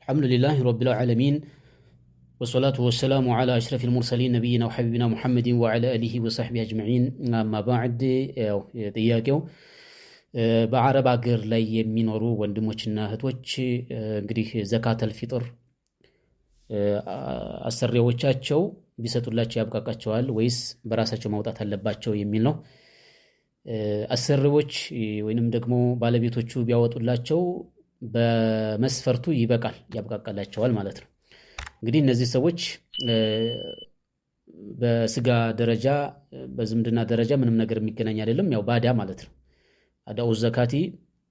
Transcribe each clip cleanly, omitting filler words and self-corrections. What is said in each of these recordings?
الحمد لله رب العالمين والصلاة والسلام على أشرف المرسلين نبينا وحبيبنا محمد وعلى آله وصحبه أجمعين أما بعد ጥያቄው በአረብ ሀገር ላይ የሚኖሩ ወንድሞችና እህቶች እንግዲህ ዘካተል ፊጥር አሰሪዎቻቸው ቢሰጡላቸው ያብቃቃቸዋል ወይስ በራሳቸው ማውጣት አለባቸው የሚል ነው። አሰሪዎች ወይንም ደግሞ ባለቤቶቹ ቢያወጡላቸው በመስፈርቱ ይበቃል ያብቃቃላቸዋል ማለት ነው። እንግዲህ እነዚህ ሰዎች በስጋ ደረጃ በዝምድና ደረጃ ምንም ነገር የሚገናኝ አይደለም፣ ያው ባዳ ማለት ነው። አዳኡ ዘካቲ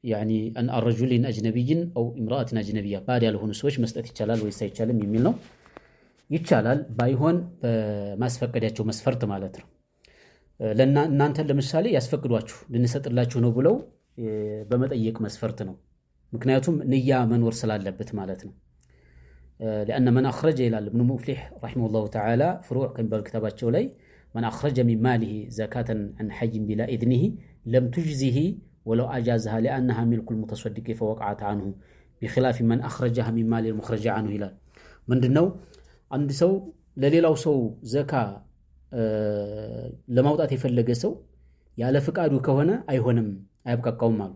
يعني ان الرجل اجنبي او امراه اجنبيه ባዳ ያልሆኑ ሰዎች መስጠት ይቻላል ወይስ አይቻልም የሚል ነው። ይቻላል ባይሆን በማስፈቀዳቸው መስፈርት ማለት ነው። እናንተ ለምሳሌ ያስፈቅዷችሁ ልንሰጥላችሁ ነው ብለው በመጠየቅ መስፈርት ነው። ምክንያቱም ንያ መኖር ስላለበት ማለት ነው። لأن من أخرج إلى ابن مفلح رحمه الله تعالى فروع كان بالكتاباتቸው ላይ من أخرج من ماله زكاة عن حي بلا إذنه لم تجزه ولو أجازها لأنها ملك المتصدق فوقعت عنه بخلاف من أخرجها من مال المخرج عنه ይላል። ምንድነው አንድ ሰው ለሌላው ሰው ዘካ ለማውጣት የፈለገ ሰው ያለ ፍቃዱ ከሆነ አይሆንም አያብቃቃውም አሉ።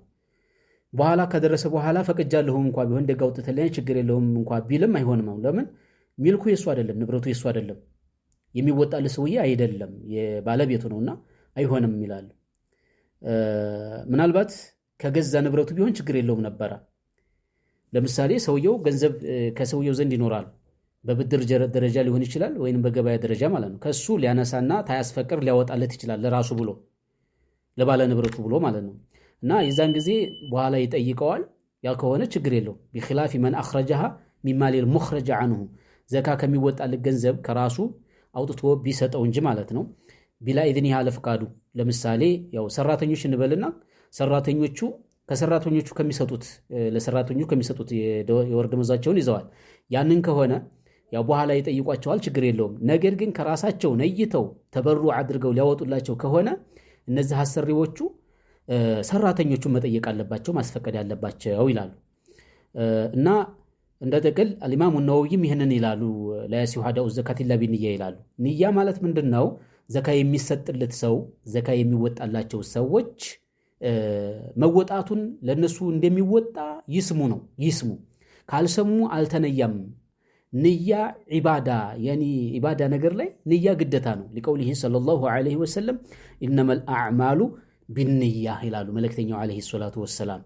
በኋላ ከደረሰ በኋላ ፈቅጃለሁ እንኳን ቢሆን ደጋውጥተለኝ ችግር የለውም እንኳን ቢልም አይሆንም። ለምን ሚልኩ የሱ አይደለም፣ ንብረቱ የሱ አይደለም፣ የሚወጣል ሰውዬ አይደለም፣ የባለቤቱ ነውና አይሆንም ይላል። ምናልባት ከገዛ ንብረቱ ቢሆን ችግር የለውም ነበር። ለምሳሌ ሰውየው ገንዘብ ከሰውየው ዘንድ ይኖራል፣ በብድር ደረጃ ሊሆን ይችላል ወይንም በገበያ ደረጃ ማለት ነው። ከሱ ሊያነሳና ታያስፈቅር ሊያወጣለት ይችላል ለራሱ ብሎ ለባለ ንብረቱ ብሎ ማለት ነው። እና የዛን ጊዜ በኋላ ይጠይቀዋል። ያ ከሆነ ችግር የለው። بخلاف من اخرجها من مال المخرج عنه ዘካ ከሚወጣለት ገንዘብ ከራሱ አውጥቶ ቢሰጠው እንጂ ማለት ነው። ቢላ ኢድኒ ያለ ፍቃዱ። ለምሳሌ ያው ሰራተኞች እንበልና ሰራተኞቹ ከሰራተኞቹ ከሚሰጡት ለሰራተኞቹ ከሚሰጡት የወር ደመወዛቸውን ይዘዋል። ያንን ከሆነ ያው በኋላ ይጠይቋቸዋል፣ ችግር የለውም። ነገር ግን ከራሳቸው ነይተው ተበሩ አድርገው ሊያወጡላቸው ከሆነ እነዚህ አሰሪዎቹ ሰራተኞቹን መጠየቅ አለባቸው፣ ማስፈቀድ ያለባቸው ይላሉ። እና እንደ ጥቅል አልኢማሙ ነወዊም ይህንን ይላሉ። ለያሲሁ አዳኡ ዘካት ኢላ ቢንያ ይላሉ። ንያ ማለት ምንድነው? ዘካ የሚሰጥለት ሰው ዘካ የሚወጣላቸው ሰዎች መወጣቱን ለነሱ እንደሚወጣ ይስሙ ነው። ይስሙ ካልሰሙ አልተነያም። ንያ ዒባዳ ያኒ ዒባዳ ነገር ላይ ንያ ግዴታ ነው። ለቀውሊሂ ሰለላሁ ዐለይሂ ወሰለም ኢነመል አዕማሉ ቢንያ ይላሉ መልእክተኛው ዐለይሂ ሰላቱ ወሰላም።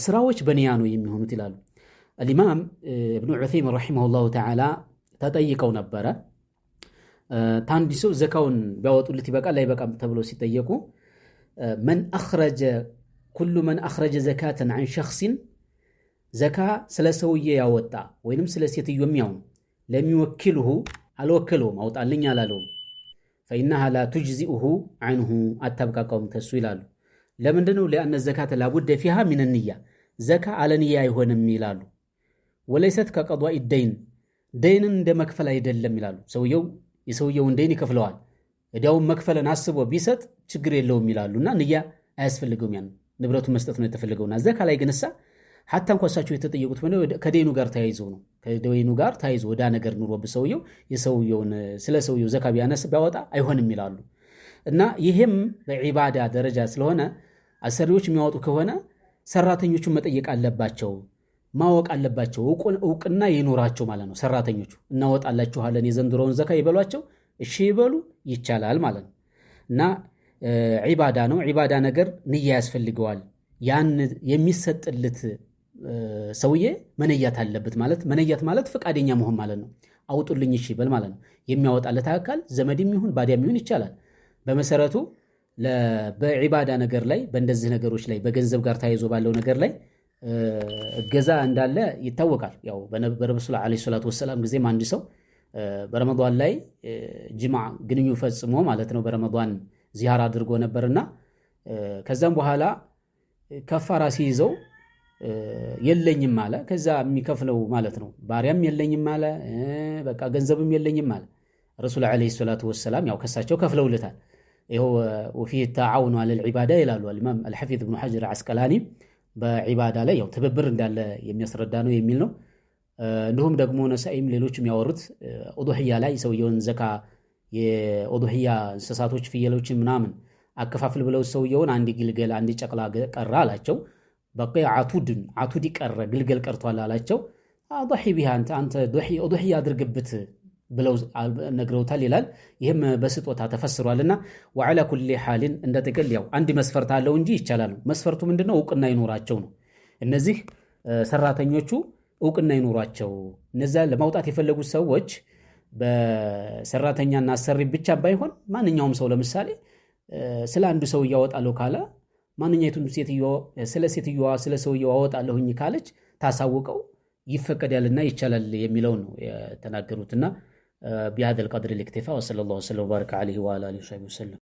ስራዎች በንያ ነው የሚሆኑት ይላሉ። አልኢማም ኢብኑ ዑሰይሚን ረሂመሁላሁ ተዓላ ተጠይቀው ነበረ። ታንዲ ሰው ዘካውን ቢያወጡለት ይበቃል አይበቃም ተብሎ ሲጠየቁ መን አኽረጀ ኩሉ መን አኽረጀ ዘካተን ዐን ሸኽሲን ዘካ ስለ ሰውዬ ያወጣ ወይንም ስለ ሴትዮም ያው ለሚወክልሁ አልወከለውም አውጣልኝ አላለውም فإنها لا تجزئه عنه አታብቃቃውም ተሱ ይላሉ። ለምንድነው? لأن الزكاة لابد فيها من النية ዘካ አለ ንያ አይሆንም ይላሉ። وليست كقضاء الدين ደይንን እንደ መክፈል አይደለም ይላሉ። የሰውየውን ደይን ይከፍለዋል፣ እዳውን መክፈልን አስቦ ቢሰጥ ችግር የለውም ይላሉና ንያ አያስፈልገውም። ያን ንብረቱን መስጠት ነው የተፈለገውና ዘካ ላይ ግንሳ ሐታ እንኳን እሳቸው የተጠየቁት ከደይኑ ጋር ተያይዞ ነው። ከደይኑ ጋር ተያይዞ ወዳ ነገር ኑሮብ ሰውየው የሰውየውን ስለ ሰውየው ዘካ ቢያነስ ቢያወጣ አይሆንም ይላሉ። እና ይሄም በዒባዳ ደረጃ ስለሆነ አሰሪዎች የሚያወጡ ከሆነ ሰራተኞቹን መጠየቅ አለባቸው፣ ማወቅ አለባቸው፣ እውቅና ይኖራቸው ማለት ነው። ሰራተኞቹ እናወጣላችኋለን የዘንድሮውን ዘካ ይበሏቸው፣ እሺ ይበሉ ይቻላል ማለት ነው። እና ዒባዳ ነው። ዒባዳ ነገር ንያ ያስፈልገዋል። ያን የሚሰጥልት ሰውዬ መነያት አለበት ማለት መነያት ማለት ፈቃደኛ መሆን ማለት ነው። አውጡልኝ እሺ ይበል ማለት ነው። የሚያወጣለት አካል ዘመድም ይሁን ባዲያም ይሁን ይቻላል። በመሰረቱ በዒባዳ ነገር ላይ በእንደዚህ ነገሮች ላይ በገንዘብ ጋር ተያይዞ ባለው ነገር ላይ እገዛ እንዳለ ይታወቃል። ያው በረሱል ዐለይሂ ሰላቱ ወሰላም ጊዜም አንድ ሰው በረመዳን ላይ ጅማዕ ግንኙ ፈጽሞ ማለት ነው በረመዳን ዚያራ አድርጎ ነበርና ከዛም በኋላ ከፋራ ሲይዘው የለኝም አለ። ከዛ የሚከፍለው ማለት ነው ባሪያም የለኝም አለ፣ በቃ ገንዘብም የለኝም አለ። ረሱል ዐለይሂ ሰላቱ ወሰላም ያው ከሳቸው ከፍለውለታል። ይሄው ወፊህ ተዓውኑ ዐለል ዒባዳ ይላሉ አልኢማም አልሐፊዝ ኢብኑ ሐጀር አስቀላኒ በዒባዳ ላይ ያው ትብብር እንዳለ የሚያስረዳ ነው የሚል ነው። እንዲሁም ደግሞ ነሳኢም ሌሎችም ያወሩት ኡዱህያ ላይ ሰውየውን ዘካ የኡዱህያ እንስሳቶች ፍየሎችን ምናምን አከፋፍል ብለው ሰውየውን አንድ ግልገል አንድ ጨቅላ ቀረ አላቸው። በቃ አቱድ ቀረ ግልገል ቀርቷል አላቸው። ضحي بها አንተ ኡዱህያ አድርግበት ብለው ነግረውታል ይላል። ይህም በስጦታ ተፈስሯልና ወዓላ ኩሊ ሐሊን እንደ ጥቅል ያው አንድ መስፈርት አለው እንጂ ይቻላል። መስፈርቱ ምንድነው? እውቅና ይኖራቸው ነው። እነዚህ ሰራተኞቹ እውቅና ይኖራቸው። እነዛ ለማውጣት የፈለጉት ሰዎች በሰራተኛና አሰሪ ብቻ ባይሆን ማንኛውም ሰው ለምሳሌ ስለ አንዱ ሰው ያወጣለሁ ካለ ማንኛቱም ስለ ሴትዮዋ ስለ ሰውየው አወጣለሁኝ ካለች ታሳውቀው ይፈቀዳልና ይቻላል የሚለው ነው የተናገሩትና بهذا القدر الاكتفاء وصلى الله وسلم وبارك عليه وعلى اله وصحبه وسلم